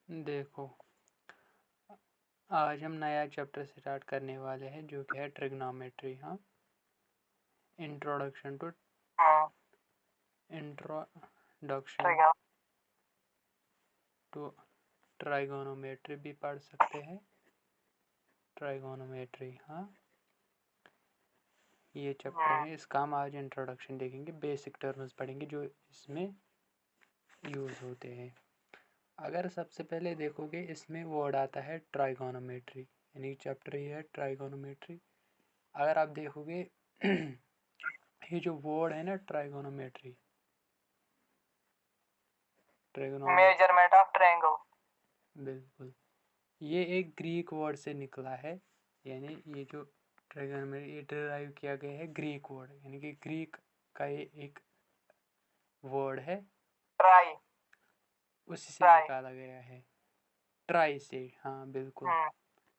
देखो, आज हम नया चैप्टर स्टार्ट करने वाले हैं जो कि है ट्रिग्नोमेट्री। हाँ, इंट्रोडक्शन ट्रिगन टू ट्राइगोनोमेट्री भी पढ़ सकते हैं। ट्राइगोनोमेट्री, हाँ, ये चैप्टर है। इसका हम आज इंट्रोडक्शन देखेंगे, बेसिक टर्म्स पढ़ेंगे जो इसमें यूज होते हैं। अगर सबसे पहले देखोगे इसमें वर्ड आता है ट्राइगोनोमेट्री, यानी चैप्टर ही है ट्राइगोनोमेट्री। अगर आप देखोगे ये जो वर्ड है ना ट्राइगोनोमेट्री, मेजरमेंट ऑफ ट्रायंगल, बिल्कुल, ये एक ग्रीक वर्ड से निकला है। यानी ये जो ट्राइगोनोमेट्री ये डिराइव किया गया है ग्रीक वर्ड, यानी कि ग्रीक का ये एक वर्ड है, ट्राई उसी से ट्राई निकाला गया है, ट्राई से। हाँ बिल्कुल,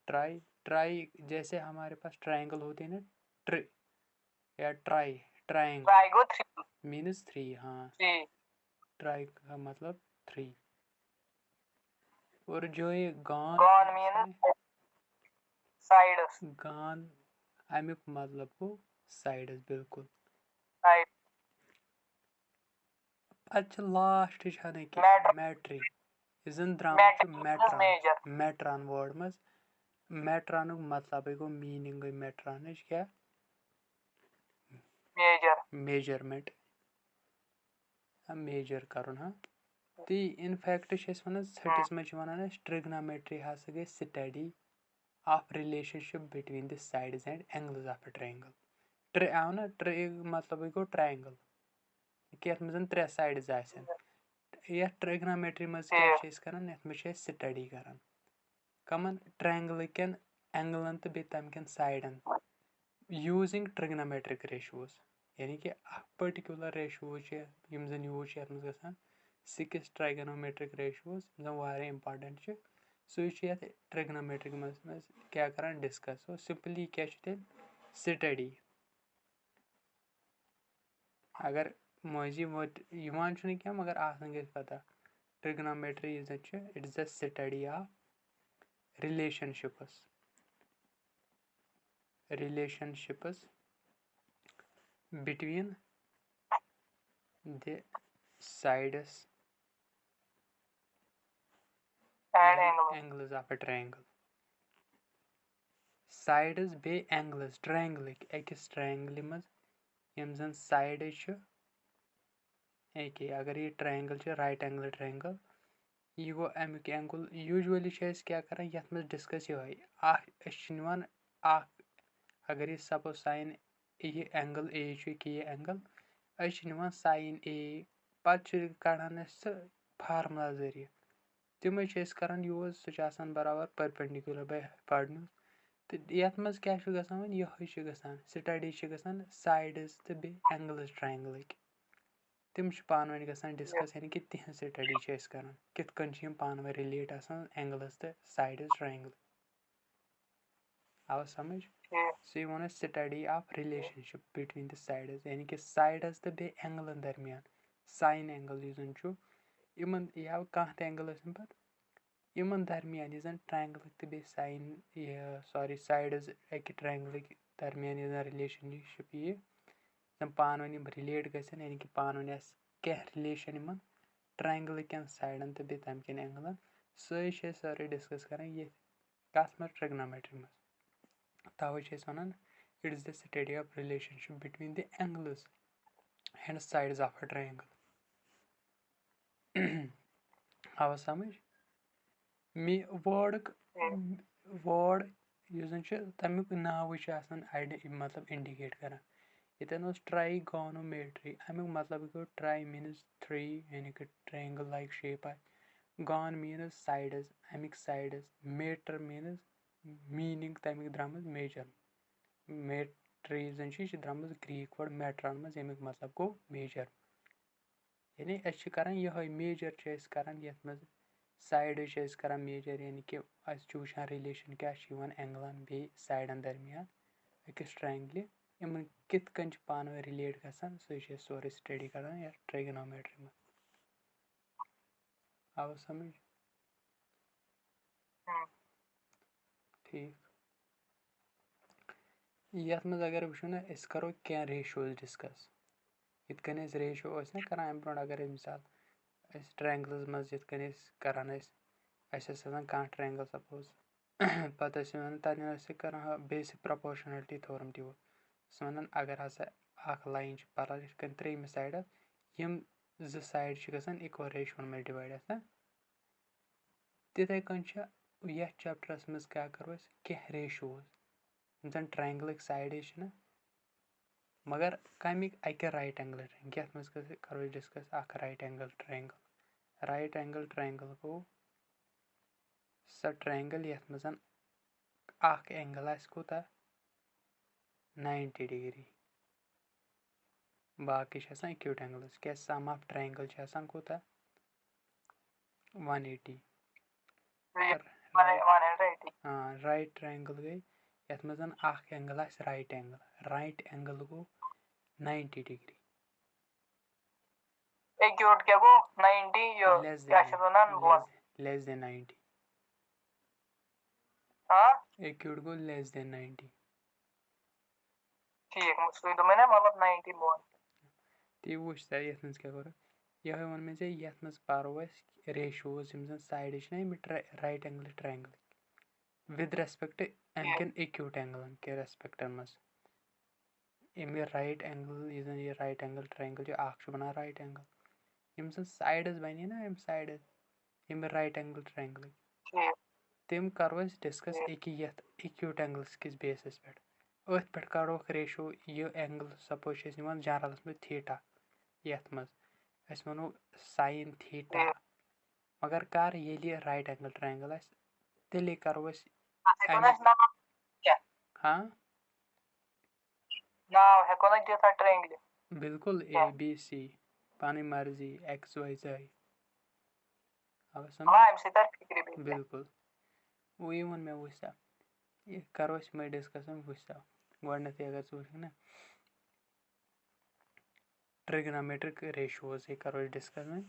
ट्राई ट्राई जैसे हमारे पास ट्रायंगल होते हैं ना, ट्री या ट्रायंगल ट्राइगो थ्री मीन्स थ्री। हाँ, ट्राई का मतलब थ्री। और जो ये गान गॉन है मीन इसमें, साइड्स गान अमिक मतलब को साइड्स, बिल्कुल। साइड अच्छा लास्ट छाने कि मैटर मैट्री इजन द्रामुत मैटर मैट्रान मेजर मैट्रान वर्ड मज मैट्रानुक मतलब गो मीनिंग मैट्रान क्या मेजर मेजरमेंट, मेजर करन। हाँ, तो इन फैक्ट वन छठिस मज वन ट्रिग्नोमेट्री हसा गई study of relationship between the sides and angles of a triangle. Tray आव ना ट्रे मतलब गो ट्रायंगल कि यथ मज त्रे साइड्स आसन। यथ ट्रिग्नोमेट्री मज क्या करान, यथ मज स्टडी करान कमन ट्रायंगल केन एंगलन तो बेत तम केन साइडन यूजिंग ट्रिग्नोमेट्रिक रेशोज। यानी कि पर्टिकुलर रेशोज यम जन यूज यथ मज गसान 6 ट्राइगोनोमेट्रिक रेशोज जन वारिया इंपॉर्टेंट सो यथ ट्रिग्नोमेट्रिक मज क्या करान डिस्कस। सो सिंपली क्या तेल स्टडी। अगर मजी वन क्या मगर आसान गई पता trigonometry is it is the study of relationships between the sides and and angle angles of a triangle. Sides be angles triangle अकिस triangle मज यम जन साइड अगर ये ट्रायंगल राइट एंगल ट्रायंगल यह गो अमुक एंगल यूजुअली क्या करान यथ मज डिस्कस ये अगर ये सपोज साइन ये एंगल ए ये एंगल साइन ए पे कड़ान फार्मूला जरिए तम करान यूज सह बराबर परपेंडिकुलर बाय हाइपोटेन्यूज। तो यथ मज क्या वन यह गसान स्टडी गसान साइड्स तो बे एंगल्स ट्रायंगल तम पान वन गसान डिस्कस, यानी कि तिहंज स्टडी करान कित कन पान वन रिलेट आसान एंगल्स तो साइड्स ट्रायंगल। आवा समझ? सो यह one study of relationship between the sides, यानी कि साइड्स तो बे एंगलन दरमियान साइन एंगल यह इन यह कह एंगल पे इन दरमियान यह ट्रायंगल तो बे साइन सॉरी साइड्स अक ट्रायंगल दरमियान यह रिलेशनशिप यह पान वन रिलेट गन, यानी कि पान वन क्या रिलेशन इन ट्रायंगल कन साइडन तो बे तम कन एंगलन सो सारे डिस्कस करान ये कथ मज ट्रिग्नोमेट्री मज। तवे one it is the study of relationship between the angles and sides of a triangle. आवा समझ? मे वर्ड तमिक नाव मतलब इंडिकेट करान यन ट्राइगोनोमेट्री अमुक मतलब गो ट्राई मीनस थ्री, यानी कि ट्रायंगल लाइक शेप आए। गॉन मीनस साइड्स अमिक साइड्स, मेटर मीनस मीनिंग तमिक द्रामज मेजर। मेट्री जन द्रामज ग्रीक वर्ड मेट्रान मज यमिक मतलब गो मेजर। यानी करान यह मेजर करान यथ मज साइड करान मेजर, यानी कि वुचान रिलेशन क्या एंगलन बे साइडन दरमियान अकिस ट्रायंगल इन कित कन पान वन रिलेट गसान सो सोरे स्टडी करान या ट्रिग्नोमेट्री में। आवा समझ? ٹھیٖک یَتھ منٛز اگر وٕچھو نہ أسۍ کَرو کینٛہہ ریشوز ڈِسکَس یِتھ کٔنۍ أسۍ ریشو ٲسۍ نہ کَران اَمہِ برونٛٹھ اگر مِثال أسۍ ٹرٛینٛگلَس منٛز یِتھ کٔنۍ أسۍ کَران ٲسۍ اَسہِ ٲس آسان کانٛہہ ٹرٛینٛگٕل سَپوز پَتہٕ ٲسۍ وَنان تَتٮ۪ن ٲسۍ أسۍ کَران بیسِک پرٛپورشنَلٹی تھورم تہِ یوٗز ٲسۍ وَنان اگر ہَسا اَکھ لایِن چھِ پَران یِتھ کٔنۍ ترٛیٚیِمہِ سایڈَس یِم زٕ سایڈ چھِ گژھان اِکوَل ریشوَن منٛز ڈِوایڈ آسان تِتھَے کٔنۍ چھِ یَتھ چَپٹَرَس منٛز کیٛاہ کَرو أسۍ کینٛہہ ریشوز یِم زَن ٹرٛینٛگلٕکۍ سایڈٕز چھِنہ مگر کَمِکۍ اَکہِ رایٹ اینٛگلہٕ ٹرٛینٛگل یَتھ منٛز کَرو أسۍ ڈِسکَس اَکھ رایٹ اینٛگل ٹرٛینٛگل رایٹ اینٛگل ٹرٛینٛگل گوٚو سۄ ٹرٛینٛگل یَتھ منٛز اَکھ اینٛگل آسہِ کوٗتاہ 90 ڈِگری باقٕے چھِ آسان ایکیوٗٹ اینٛگلٕز کیٛازِ سم آف ٹرٛینٛگل چھِ آسان کوٗتاہ 180 رایٹ ٹرٛینٛگل گٔے یَتھ منٛز اَکھ اینٛگل آسہِ رایٹ اینٛگل گوٚو 90 ڈِگری لیس دین 90 ایکیوٗٹ گوٚو لیس دین 90 تی وٕچھ سا یَتھ منٛز کیٛاہ کوٚرُکھ یِہوے ووٚن مےٚ ژےٚ یَتھ منٛز پَرو أسۍ ریشوز یِم زَن سایڈٕز چھِنہ یِم رایٹ اینٛگلہٕ ٹرٛینٛگلٕکۍ وِد ریسپیکٹ اَمہِ کٮ۪ن ایکیوٗٹ اینٛگلَن کہِ ریسپیکٹَن منٛز اَمہِ رایٹ اینٛگل یُس زَن یہِ رایٹ اینٛگل ٹرٛینٛگل چھُ اَکھ چھُ بَنان رایٹ اینٛگل یِم زَن سایڈٕز بَنے نہ یِم سایڈٕز ییٚمہِ رایٹ اینٛگل ٹرٛینٛگلٕکۍ تِم کَرو أسۍ ڈِسکَس أکی یَتھ ایکیوٗٹ اینٛگلَس کِس بیسَس پٮ۪ٹھ أتھۍ پٮ۪ٹھ کَڑوکھ ریشو یہِ اینٛگل سَپوز چھِ أسۍ نِوان جَنرَلَس منٛز تھیٖٹا یَتھ منٛز أسۍ وَنو ساین تھیٖٹا مگر کَر ییٚلہِ یہِ رایٹ اینٛگل ٹرٛینٛگل آسہِ تیٚلے کَرو أسۍ بِلکُل اے بی سی پَنٕنۍ مرضی ایٚکٕس واے زَڈ بِلکُل وٕے ووٚن مےٚ وٕچھ سا یہِ کَرو أسۍ یِمَے ڈِسکَس وٕچھ سا گۄڈٕنٮ۪تھٕے اگر ژٕ وٕچھکھ نہ ٹرٛگنامیٹرِک ریشوزٕے کَرو أسۍ ڈِسکَس وۄنۍ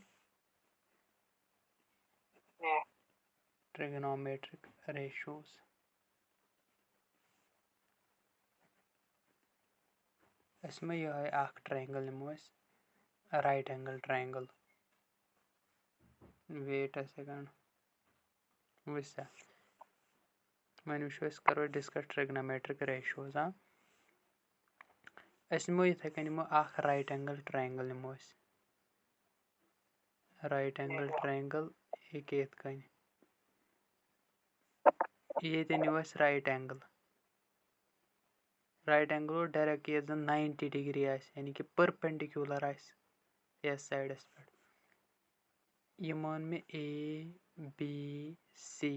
ٹرٛگنومیٹرِک ریشوز أسۍ نِمو یِہوٚے اَکھ ٹرٛینٛگل نِمو أسۍ رایٹ اینٛگل ٹرٛینٛگل ویٹ اَ سیکنٛڈ وٕچھ سا وۄنۍ وٕچھو أسۍ کَرو ڈِسکَس ٹرٛگنومیٹرِک ریشوز أسۍ نِمو یِتھَے کٔنۍ نِمو اَکھ رایٹ اینٛگل ٹرٛینٛگل نِمو أسۍ رایٹ اینٛگل ٹرٛینٛگل ییٚکیٛاہ یِتھ کٔنۍ ییٚتہِ نِیِو اَسہِ رایٹ اینٛگل گوٚو ڈایریکٹ ییٚتہِ زَن 90 ڈِگری آسہِ یعنی کہِ پٔرپٮ۪نڈِکیوٗلَر آسہِ یَتھ سایڈَس پٮ۪ٹھ یہِ مان مےٚ اے بی سی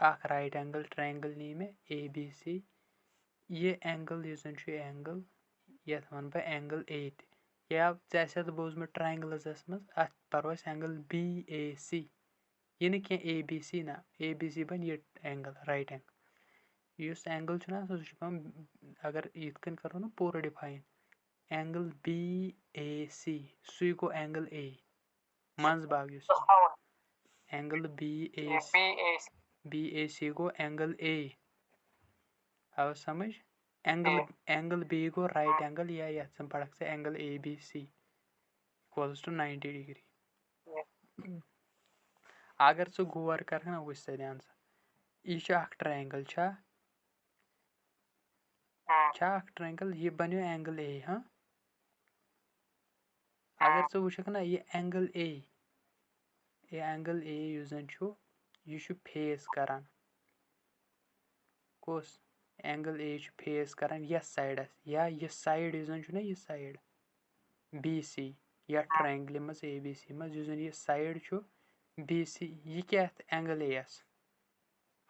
اَکھ رایٹ اینٛگل ٹرٛینٛگل نی مےٚ اے بی سی یہِ اینٛگل یُس زَن چھُ اینٛگل یَتھ وَنہٕ بہٕ اینٛگل اے تہِ یا ژےٚ آسیٚتھ بوٗزمُت ٹرٛاینٛگلٕزَس منٛز اَتھ پَرو أسۍ اینٛگل بی اے سی یہِ نہٕ کینٛہہ اے بی سی نہ اے بی سی بَنہِ یہِ اینٛگل رایٹ اینٛگل یُس اینٛگل چھُنہ آسان سُہ چھُ پٮ۪وان اگر یِتھ کٔنۍ کَرو نہ پوٗرٕ ڈِفاین اینٛگل بی اے سی سُے گوٚو اینٛگل اے منٛز باگ یُس اینٛگل بی اے سی گوٚو اینٛگل اے آو سَمٕجھ اینٛگل بی گوٚو رایٹ اینٛگل یا یَتھ زَن پَرکھ ژٕ angle A B C equals to 90 degree اگر ژٕ غور کَرکھ نہ وٕچھ سا دھیان سا یہِ چھُ اَکھ ٹرٛینٛگل چھا اَکھ ٹرٛینٛگل یہِ بَنیو اینٛگل اے اگر ژٕ وٕچھکھ نہ یہِ اینٛگل اے اینٛگل اے یُس زَن چھُ یہِ چھُ فیس کَران کُس اینٛگل اے چھُ فیس کَران یَتھ سایڈَس یا یہِ سایڈ یُس زَن چھُ نہ یہِ سایڈ بی سی یَتھ ٹرٛینٛگلہِ منٛز اے بی سی منٛز یُس زَن یہِ سایڈ چھُ بی سی یہِ کیٛاہ اینٛگل اے یَس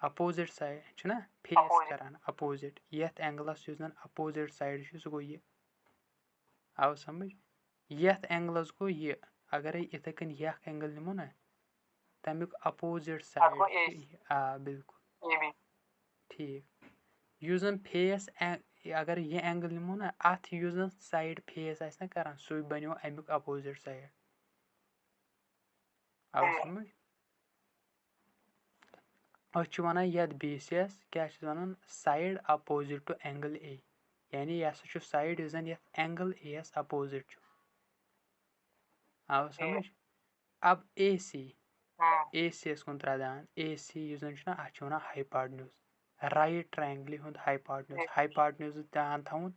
اَپوزِٹ سایڈ چھُنہ فیس کَران اَپوزِٹ یَتھ اینٛگلَس یُس زَن اَپوزِٹ سایڈ چھُ سُہ گوٚو یہِ آو سَمٕجھ یَتھ اینٛگلَس گوٚو یہِ اگرے یِتھَے کٔنۍ یہِ اَکھ اینٛگل نِمو نہ تَمیُک اَپوزِٹ سایڈ آ بِلکُل ٹھیٖک یُس زَن فیس اگر یہِ اینٛگل نِمو نہ اَتھ یُس زَن سایڈ فیس آسہِ نہ کَران سُے بَنیو اَمیُک اَپوزِٹ سایڈ آو سَمٕجھ أسۍ چھِ وَنان یَتھ بی سی یَس کیٛاہ چھِ وَنان side opposite to angle A یعنی یہِ ہسا چھُ سایڈ یُس زَن یَتھ اینگل اے یَس اَپوزِٹ چھُ آو سمجھ اب اے سی اے سی یَس کُن ترٛاو دھیان اے سی یُس زَن چھُ نا اَتھ چھِ وَنان ہایپاٹنیوٗز رایٹ ٹرٛینٛگلہِ ہُنٛد ہایپاٹنیوٗز ہایپاٹنیوٗز دھیان تھاوُن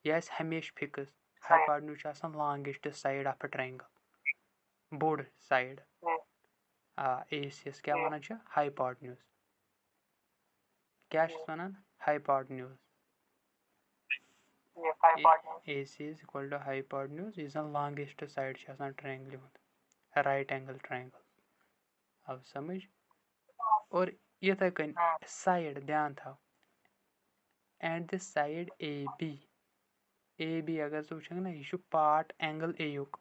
یہِ آسہِ ہمیشہِ فِکٕس ہایپاٹنیوٗز چھُ آسان لانگیسٹ سایڈ آف اَ ٹرٛینٛگل بوٚڑ سایڈ آ اے سی یَس کیٛاہ وَنان چھِ ہایپاٹنیوٗز کیٛاہ چھِس وَنان hypotenuse A C is equal to hypotenuse یُس زَن لانگیسٹ سایڈ چھِ آسان ٹرٛینٛگلہِ ہُنٛد رایٹ اینگل ٹرٛینٛگل آو سمجھ اور یِتھَے کٔنۍ سایڈ دھیان تھاو and the side A B اگر ژٕ وٕچھکھ نا یہِ چھُ پارٹ اینگل اے یُک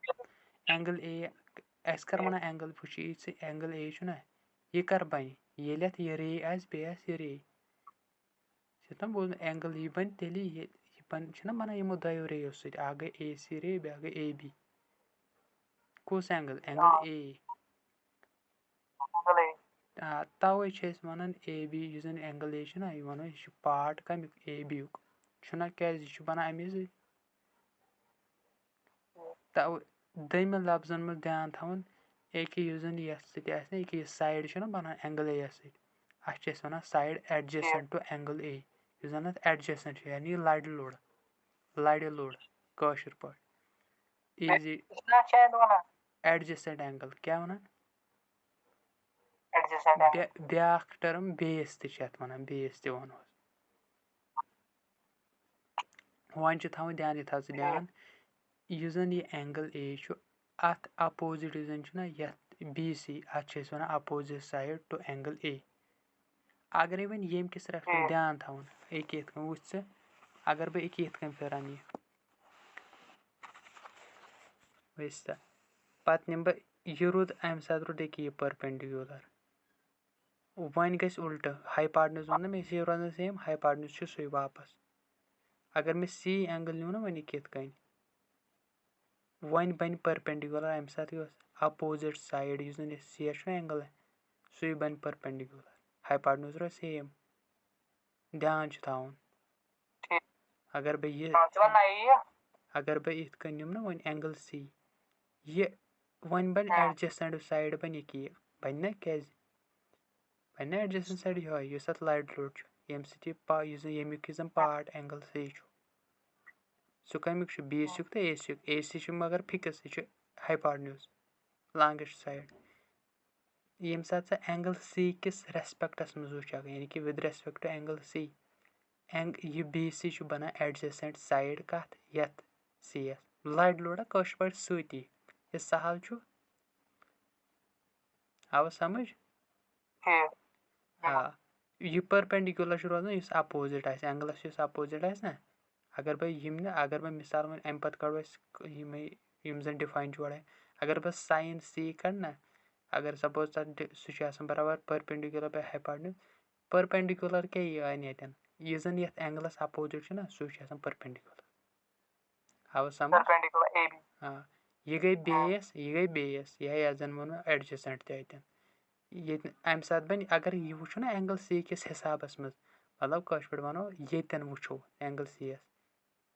اینگل اے اَسہِ کر وَنان اینگل وٕچھ یہِ ژٕ اینگل اے چھُ نا یہِ کر بَنہِ ییٚلہِ اَتھ یہِ رے آسہِ بیٚیہِ آسہِ یہِ رے چھُتھ نا بوٗزمُت اینگل یہِ بَنہِ تیٚلی یہِ بَنہِ چھُنہ بَنان یِمو دۄیو ریو سۭتۍ اکھ گٔے اے سی رے بیٛاکھ گٔے اے بی کُس اینگل اینگل اے تَوَے چھِ أسۍ وَنان اے بی یُس زَن اینگل اے چھُ نا یہِ وَنو یہِ چھُ پارٹ کَمیُک اے بی یُک چھُنہ کیٛازِ یہِ چھُ بَنان اَمے سۭتۍ تَوَے دٔیمہِ لفظن منٛز دھیان تھاوُن أکیٛاہ یُس زَن یَتھ سۭتۍ آسہِ نا أکیٛاہ یہِ سایڈ چھُنہ بَنان اینگل اے یَس سۭتۍ اَتھ چھِ أسۍ وَنان سایڈ ایڈجسٹنٹ ٹُو اینگل اے یُس زَن اَتھ ایڈجسٹنٹ چھُ یعنی لَرِ لوٚر کٲشِر پٲٹھۍ ایٖزی ایڈجسٹنٹ اینگل کیٛاہ وَنان بیٛاکھ ٹٔرٕم بیس تہِ چھِ اَتھ وَنان بیس تہِ وَنہوس وۄنۍ چھُ تھاوُن دھیان یہِ تھاو ژٕ دھیان یُس زَن یہِ اینگل اے چھُ اَتھ اَپوزِٹ یُس زَن چھُ نا یَتھ بی سی اَتھ چھِ أسۍ وَنان opposite side to angle A اگرے وۄنۍ ییٚمہِ کِس رٮ۪فرَنس دھیان تھاوُن أکیٛاہ یِتھ کٔنۍ وٕچھ ژٕ اگر بہٕ أکیٛاہ یِتھ کٔنۍ پھِران یہِ وٕچھ سا پَتہٕ نِمہٕ بہٕ یہِ روٗد اَمہِ ساتہٕ روٗد أکیٛاہ یہِ پٔرپٮ۪نڈِکیوٗلَر وۄنۍ گژھِ اُلٹہٕ ہایپاٹنیوٗز ووٚن نا مےٚ چھِ روزان سیم ہایپاٹنیوٗز چھُ سُے واپَس اگر مےٚ سی اینگل نیوٗ نا وۄنۍ یہِ کِتھ کٔنۍ وۄنۍ بَنہِ پٔرپٮ۪نڈِکیوٗلَر اَمہِ ساتہٕ یۄس اَپوزِٹ سایڈ یُس زَن یہِ سی یَس چھُ اینگل سُے بَنہِ پٔرپٮ۪نڈِکیوٗلَر ہایپاٹنیوٗز روزِ سیم دھیان چھُ تھاوُن اگر بہٕ یِتھ کٔنۍ نِمہٕ نا وۄنۍ اینگل سی یہِ وۄنۍ بَنہِ ایڈجسٹنٹ سایڈ بَنہِ ییٚکیٛاہ یہِ بَنہِ نا کیٛازِ بَنہِ نا ایڈجسٹنٹ سایڈ یِہوے یُس اَتھ لَرِ لوٚر چھُ ییٚمہِ سۭتۍ یہِ یُس زَن ییٚمیُک یُس زَن پارٹ اینگل سی چھُ سُہ کَمیُک چھُ بی سی یُک تہٕ اے سی یُک اے سی چھُ مگر فِکٕس یہِ چھُ ہایپاٹنیوٗز لانگیسٹ سایڈ ییٚمہِ ساتہٕ ژٕ اینگل سی کِس ریسپیکٹَس منٛز وٕچھکھ یعنی کہِ with respect to angle C یہِ بی سی چھُ بَنان ایڈجسٹنٹ سایڈ کَتھ یَتھ سی یَس لَرِ لوٚر کٲشِر پٲٹھۍ سۭتی یہِ سہل چھُ آوٕ سمجھ آ یہِ پٔرپٮ۪نڈِکیوٗلَر چھُ روزان یُس اَپوزِٹ آسہِ اینگلَس یُس اَپوزِٹ آسہِ نا اگر بہٕ اگر بہٕ مِثال وَنہِ اَمہِ پَتہٕ کَڑو أسۍ یِم زَن ڈِفاین چھِ گۄڈَے اگر بہٕ ساین سی کَڑٕ نا اگر سپوز تَتھ سُہ چھُ آسان برابر پٔرپٮ۪نڈِکیوٗلَر بَے ہایپاٹنیوٗز پٔرپٮ۪نڈِکیوٗلَر کیٛاہ یہِ اَنہِ ییٚتٮ۪ن یُس زَن یَتھ اینگلَس اَپوزِٹ چھُ نا سُے چھُ آسان پٔرپٮ۪نڈِکیوٗلَر آوٕ سمجھ آ یہِ گٔے بیس یا یَتھ زَن ووٚنو ایڈجسٹنٹ تہِ اَتٮ۪ن ییٚتہِ اَمہِ ساتہٕ بَنہِ اگر یہِ وٕچھو نا اینگل سی کِس حِسابَس منٛز مطلب کٲشِر پٲٹھۍ وَنو ییٚتٮ۪ن وٕچھو اینگل سی یَس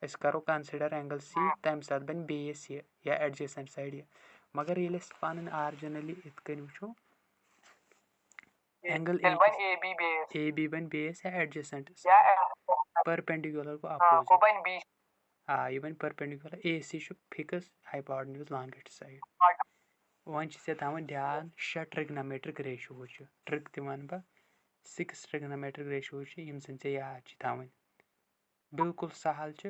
أسۍ کَرو کَنسِڈَر اینگل سی تَمہِ ساتہٕ بَنہِ بیس یہِ یا ایڈجسٹنٹ سایڈ یہِ مگر ییٚلہِ أسۍ پَنٕنۍ آرجِنٔلی یِتھ کٔنۍ وٕچھو اینگل اے بی بَنہِ بیس یا ایڈجسٹنٹ پٔرپٮ۪نڈِکیوٗلَر گوٚو اَپوزِٹ آ یہِ بَنہِ پٔرپٮ۪نڈِکیوٗلَر اے سی چھُ فِکٕس ہایپاٹنیوٗز لانگیسٹ سایڈ وۄنۍ چھِ ژےٚ تھاوٕنۍ دھیان 6 ٹرٛگنامیٹرِک ریشوٗز چھِ ٹرٛک تہِ وَنہٕ بہٕ 6 ٹرٛگنامیٹرِک ریشوٗز چھِ یِم زَن ژےٚ یاد چھِ تھاوٕنۍ بِلکُل سہل چھِ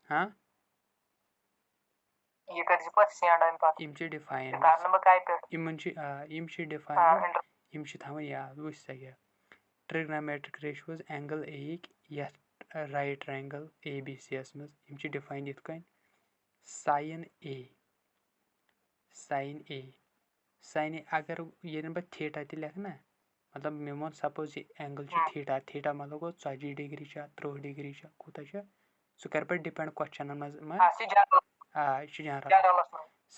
ہاں یِم چھِ ڈِفاین یِم چھِ ڈِفاین یِم چھِ تھاوٕنۍ یاد وٕچھ سا کیٛاہ ٹرٛگنامیٹرِک ریشوٗز اینگل اے یِکۍ یَتھ رایٹ ٹرٛینٛگل اے بی سی یَس منٛز یِم چھِ ڈِفاین یِتھ کٔنۍ ساین اے اگر ییٚلہِ بہٕ تھیٖٹا تہِ لیکھٕ نا مطلب مےٚ ووٚن سپوز یہِ اینگل چھُ تھیٖٹا مطلب گوٚو 40 ڈِگری چھا 30 ڈِگری چھا کوٗتاہ چھُ سُہ کَرِ پَتہٕ ڈِپٮ۪نٛڈ کوسچنَن منٛز آ یہِ چھُ جنرل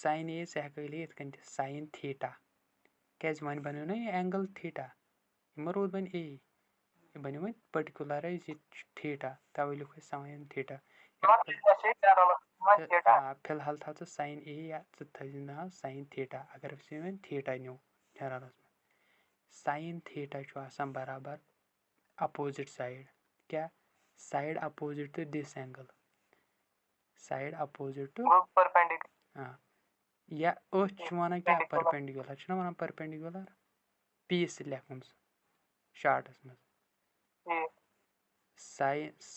ساین اے ژٕ ہٮ۪کَکھ لیکھِتھ یِتھ کٔنۍ تہِ ساین تھیٖٹا کیٛازِ وۄنۍ بَنیو نا یہِ اینٛگٕل تھیٖٹا یہِ ما روٗد وۄنۍ اے یہِ بَنیو وۄنۍ پٔٹِکیوٗلَرایز یہِ چھُ تھیٖٹا تَوَے لیوٗکھ اَسہِ ساین تھیٖٹا فِلحال تھاو ژٕ ساین اے یا ژٕ تھٲیزِ ناو ساین تھیٖٹا اگر أسۍ وۄنۍ تھیٖٹا نِیو جنرَلَس منٛز ساین تھیٖٹا چھُ آسان برابر اَپوزِٹ سایڈ کیٛاہ side opposite to this angle side opposite to یا أتھۍ چھِ وَنان کیٛاہ پٔرپٮ۪نٛڈِکیوٗلَر چھِنا وَنان پٔرپٮ۪نٛڈِکیوٗلَر پی سۭتۍ لیکھُن سُہ شاٹَس منٛز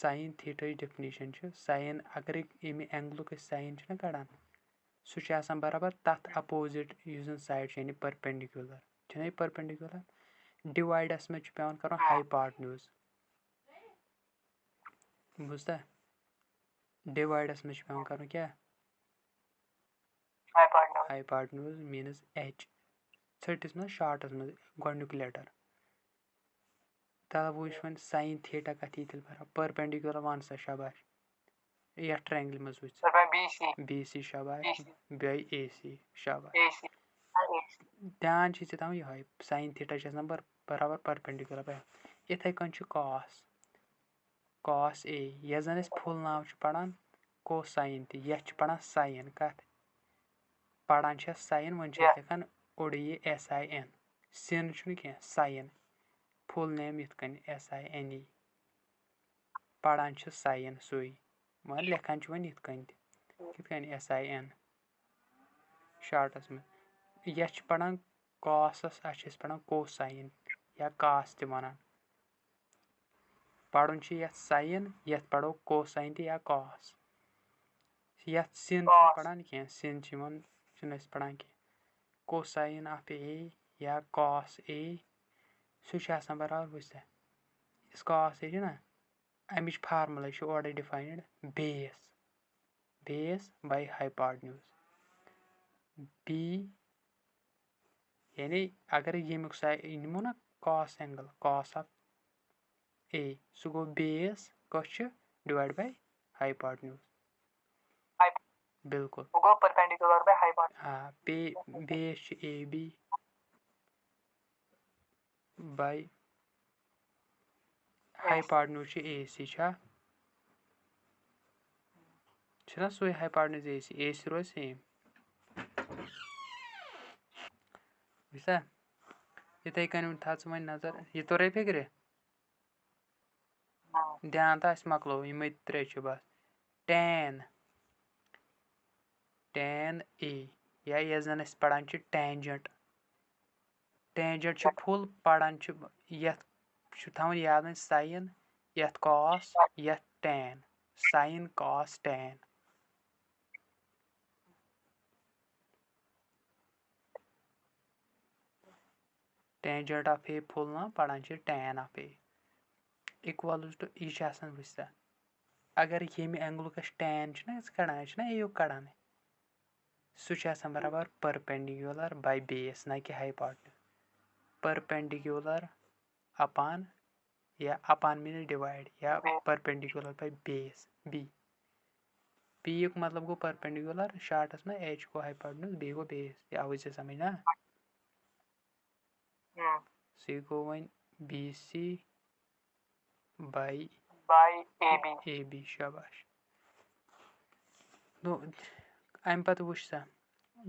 ساین تھیٖٹاہٕچ ڈٮ۪فِنیشَن چھِ ساین اگرے ییٚمہِ اینٛگلُک أسۍ ساین چھِنا کَڑان سُہ چھُ آسان برابر تَتھ اَپوزِٹ یُس زَن سایڈ چھِ یعنی پٔرپٮ۪نٛڈِکیوٗلَر چھُنا یہِ پٔرپٮ۪نٛڈِکیوٗلَر ڈِوایڈَس منٛز چھُ پٮ۪وان کَرُن ہایپاٹنیوٗز بوٗزتا ڈِوایڈَس منٛز چھُ پٮ۪وان کَرُن کیٛاہ ہایپاٹنیوٗز میٖنٕز ایچ ژھٔٹِس منٛز شاٹَس منٛز گۄڈنیُک لیٹر تَوٕ وٕچھ وۄنۍ ساین تھیٖٹا کَتھ یی تیٚلہِ برابر پٔرپٮ۪نٛڈِکیوٗلَر وَن سا شاباش یَتھ ٹرٛینٛگلہِ منٛز وٕچھ ژٕ بی سی شاباش بیٚیہِ اے سی شاباش دھیان چھُے ژےٚ تھاوُن یِہوے ساین تھیٖٹا چھِ آسان برابر پٔرپٮ۪نٛڈِکیوٗلَر یِتھَے کٔنۍ چھُ کاس اے یَتھ زَن أسۍ فُل ناو چھِ پَران کوساین تہِ یَتھ چھِ پَران ساین کَتھ پَران چھِ أسۍ ساین وۄنۍ چھِ أسۍ لیکھان اوٚڑٕ یہِ ایس آی این سِن چھُنہٕ کینٛہہ ساین فُل نیم یِتھ کٔنۍ ایس آی این ای پَران چھِ ساین سُے مگر لیکھان چھِ وۄنۍ یِتھ کٔنۍ تہِ کِتھ کٔنۍ ایس آی این شاٹَس منٛز یَتھ چھِ پَران کاسَس اَتھ چھِ أسۍ پَران کوساین یا کاس تہِ وَنان پَرُن چھِ یَتھ ساین یَتھ پَرو کوساین تہِ یا کاس یَتھ سِن چھِنہٕ پَران کینٛہہ سِن چھِ یِوان چھِنہٕ أسۍ پَران کینٛہہ کوساین آف اے یا کاس اے سُہ چھُ آسان برابر وٕچھ سا یُس کاس اے چھُ نا اَمِچ فارمُلا چھِ اورَے ڈِفاینٕڈ بیس باے ہایپاٹنیوٗز بی یعنی اگر ییٚمیُک نِمو نا کاس اینٛگٕل کاس آف اے سُہ گوٚو بیس کۄس چھِ ڈِوایڈ باے ہایپاٹنیوٗز بِلکُل بیس چھِ اے بی باے ہایپاٹنیوٗز چھِ اے سی چھُنا سُے ہایپاٹنیوٗز اے سی روزِ سیم بوٗزتا یِتھَے کٔنۍ تھاو ژٕ وۄنۍ نظر یہِ توٚرے فِکرِ دھیان تہٕ اَسہِ مۄکلو یِمَے ترٛےٚ چھِ بَس ٹین اے یا یَتھ زَن أسۍ پَران چھِ ٹینجَنٹ چھِ فُل پَران چھِ یَتھ چھُ تھاوُن یاد وۄنۍ ساین یَتھ کاس یَتھ tan sine cos tan tangent of A full ناو پَران چھِ tan of A equals to یہِ چھِ آسان وٕچھ سا اگر ییٚمہِ اینٛگلُک أسۍ ٹین چھِنا أسۍ کَڑان أسۍ چھِنا اے یُک کَڑان سُہ چھُ آسان برابر پٔرپٮ۪نٛڈِکیوٗلَر باے بیس نہ کہِ ہایپاٹنیوٗز پٔرپٮ۪نٛڈِکیوٗلَر اَپان یا اَپان میٖنٕز ڈِوایڈ یا پٔرپٮ۪نٛڈِکیوٗلَر باے بیس بی یُک مطلب گوٚو پٔرپٮ۪نٛڈِکیوٗلَر شاٹَس منٛز ایچ گوٚو ہایپاٹنیوٗز بیٚیہِ گوٚو بیس یہِ آوٕے ژےٚ سَمٕجھ نا سُے گوٚو وۄنۍ B C by A B شاباش اَمہِ پَتہٕ وٕچھ سا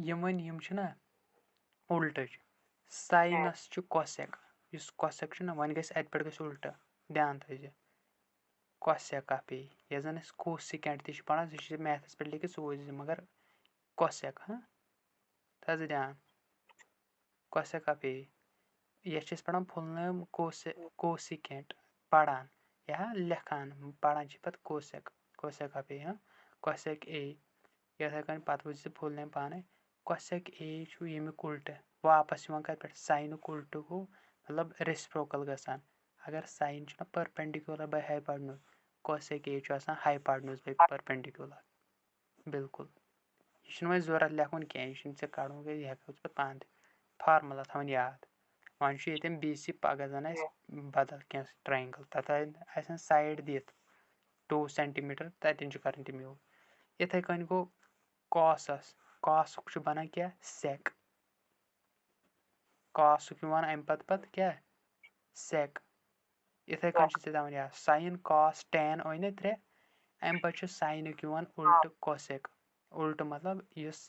یِم وۄنۍ یِم چھِنا اُلٹہٕ چھِ ساینَس چھُ کۄسٮ۪ک یُس کۄسٮ۪ک چھُنا وۄنۍ گژھِ اَتہِ پٮ۪ٹھ گژھِ اُلٹہٕ دھیان تھٲیزِ کۄسٮ۪ک آف اے یَتھ زَن أسۍ کوسِکٮ۪نٛٹ تہِ چھِ پَران سُہ چھِ میتھَس پٮ۪ٹھ لیکھِتھ سُہ وٕچھِ زِ مگر کۄسٮ۪ک تھاو ژٕ دھیان کۄسٮ۪ک آف اے یَتھ چھِ أسۍ پَران فُل نیم کوسِکٮ۪نٛٹ پَران یا لیکھان پَران چھِ پَتہٕ کۄسٮ۪ک آف اے کۄسٮ۪ک اے یِتھَے کٔنۍ پَتہٕ وٕچھ زِ فُل نیم پانَے کۄسٮ۪ک اے چھُ ییٚمیُک اُلٹہٕ واپَس یِوان کَتہِ پٮ۪ٹھ ساینُک اُلٹہٕ گوٚو مطلب ریسپروکَل گژھان اگر ساین چھُنا پٔرپٮ۪نٛڈِکیوٗلَر باے ہایپاٹنیوٗز کۄسٮ۪ک اے چھُ آسان ہایپاٹنیوٗز باے پٔرپٮ۪نٛڈِکیوٗلَر بِلکُل یہِ چھُنہٕ وۄنۍ ضوٚرَتھ لیکھُن کینٛہہ یہِ چھُنہٕ ژےٚ کَڑُن کینٛہہ یہِ ہٮ۪کو ژٕ پَتہٕ پانہٕ تہِ فارمُلا تھاوُن یاد وۄنۍ چھُ ییٚتٮ۪ن بی سی پَگاہ زَن آسہِ بدل کینٛہہ ٹرٛینٛگٕل تَتھ آسن سایڈ دِتھ 2 سٮ۪نٹِمیٖٹَر تَتٮ۪ن چھُ کَرٕنۍ تِم یوٗز یِتھَے کٔنۍ گوٚو کاسَس کاسُک چھُ بَنان کیٛاہ سٮ۪ک कॉसुक यिवान अमि पत्त क्या सेक इथे कन छ ता या sin cos tan ओइ न त्रे अमि पत्त छ साइनुक यिवान उल्ट कोसेक उल्ट मतलब यस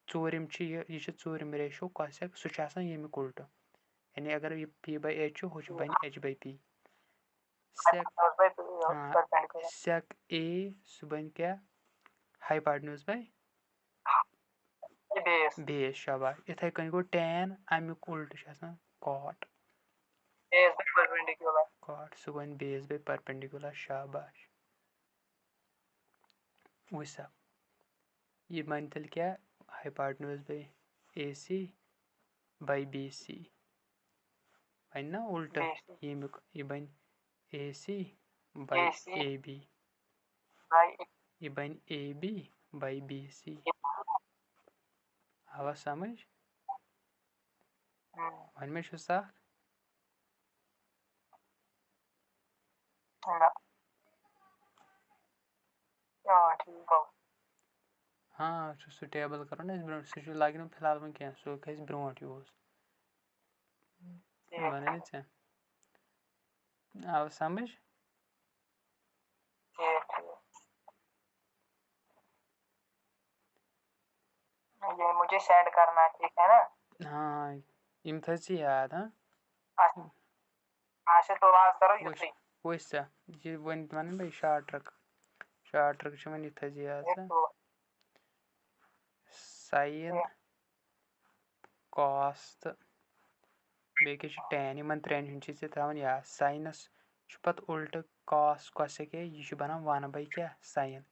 चूरिम छ ये छ चूरिम रेशियो कोसेक सु छ आसान यमिक उल्ट यानी अगर ये p/h छ हो छ बन h/p सेक हाँ सेक a सु बन क्या हाइपोटेन्यूज बाय बेस शाबाश इथे कन गो tan अमिक उल्ट छ आसान cot cot सु बन बेस बाय परपेंडिकुलर शाबाश वैसा ये बन तेल क्या hypotenuse by AC by BC बन ना उल्ट ये बन AC बाय AB ये बन AB बाय BC आवा समझ वन में छ साख हाँ सु टेबल करो ना ब्रो सु लगे फिलहाल वो क्या सु खस ब्रोट यूज बने छ आवा समझ ये मुझे सेंड करना ठीक है ना हाँ इम थी याद हाँ आशे तो आवाज करो युत्री वैसा ये वन माने भाई शार्ट ट्रक छ वन इथे याद साइन कॉस बे क्या tan यमन त्रेन हूं चीज तवन या साइनस पत उल्ट कॉस कोसेक यह बनान 1 क्या साइन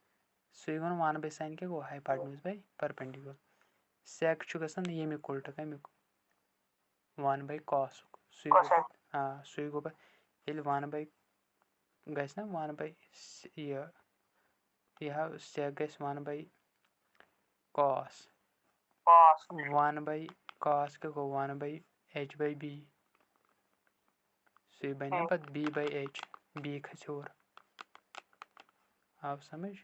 सु वन 1 साइन क्या गो हाइपोटेन्यूज बाय परपेंडिकुलर सेक छु गसन यमिक उल्ट कमिक 1 cos सु हाँ सु गो ये 1 गस ना 1 यह सेक गस 1 cos 1 cos क्या गो 1/h/b सु बन पत b/h b खस और आप समझ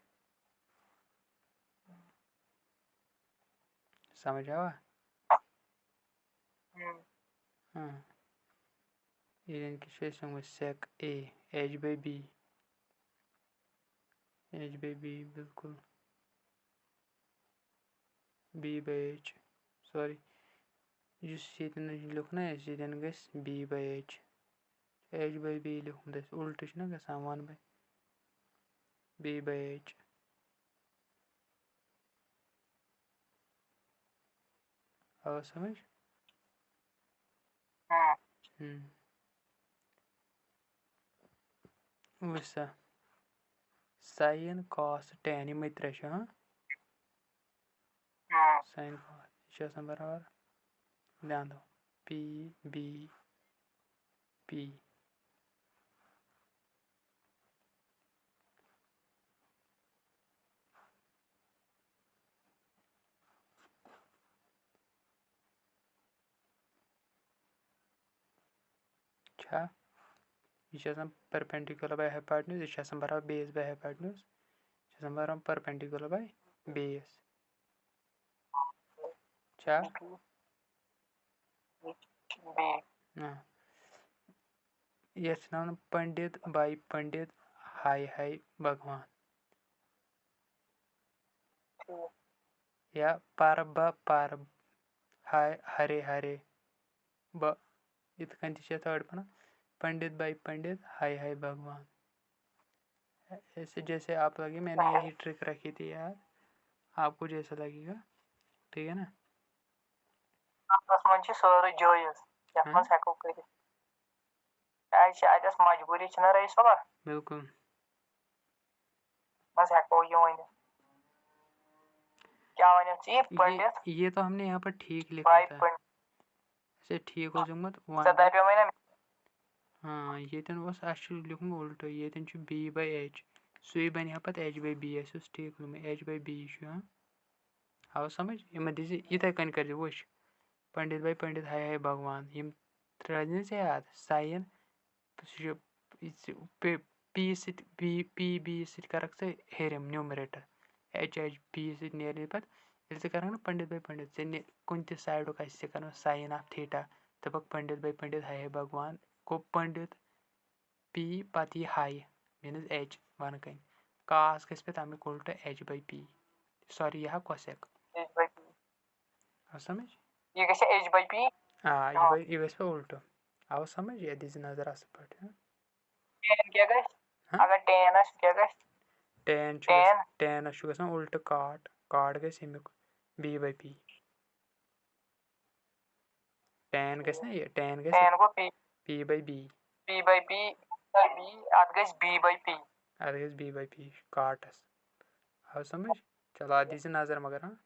आवा हाँ ये किसे संग sec a h/b बिल्कुल b/h सॉरी यस यतन लिखना है यतन गस b/h h/b लिखुं दस उल्ट छ ना गसान 1/b/h आवा समझ वैसा sin cos tan यम त्रे हाँ sin cos यह बराबर ध्यान दो p छा यह परपेंडिकुलर बाय हाइपोटेन्यूज यह बराबर बेस बाय हाइपोटेन्यूज यह बराबर परपेंडिकुलर बाय बेस छा हाँ यह पंडित बाय पंडित हाय हाय भगवान या पारब हाय हरे हरे ब इतकन थर्ड पना पंडित बाय पंडित हाय हाय भगवान ऐसे जैसे आप लगे मैंने यही ट्रिक रखी थी यार आपको जैसा लगेगा ठीक है ना सोरे जोयस यस हेको कर आज मजबूरी छ ना रही सोबा बिल्कुल बस हेको यो क्या वने ची पंडित ये तो हमने यहाँ पर ठीक लिखा था ऐसे ठीक हो जमत हाँ ये तन बस अच्छी लिखूंगा उल्टा ये तन b/h सुई बन यहाँ पर h/b ऐसे ठीक में h/b हाँ आओ समझ इम दीजिए इथे कन कर वो पंडित बाय पंडित हाय हाय भगवान यम त्रजन से याद साइन p सिट करक से हेरम न्यूमरेटर h/b सिट नेरने पत ये करना पंडित बाय पंडित से कुन साइड का से करना साइन ऑफ थीटा दपक पंडित भाई पंडित हाय भगवान को पंडित पी पत यह हाय मीनस एच वन कन कास गस पे तमिक उल्टा एच बाई पी सॉरी यह कोसेक एच बाई पी आव समझ ये कैसे एच बाई पी यह गस पे उल्टो आव समझ ये दिस नजर अस पट टेन क्या गस अगर टेन आस क्या गस टेन टेन गसान उल्ट काट काट गस यमिक बी बाई पी टेन गस ना ये टेन गस टेन को P by B P by P B अद गस बी बाई पी अद गस बी बाई पी काटस आव समझ चलो आदि से नजर मगर हाँ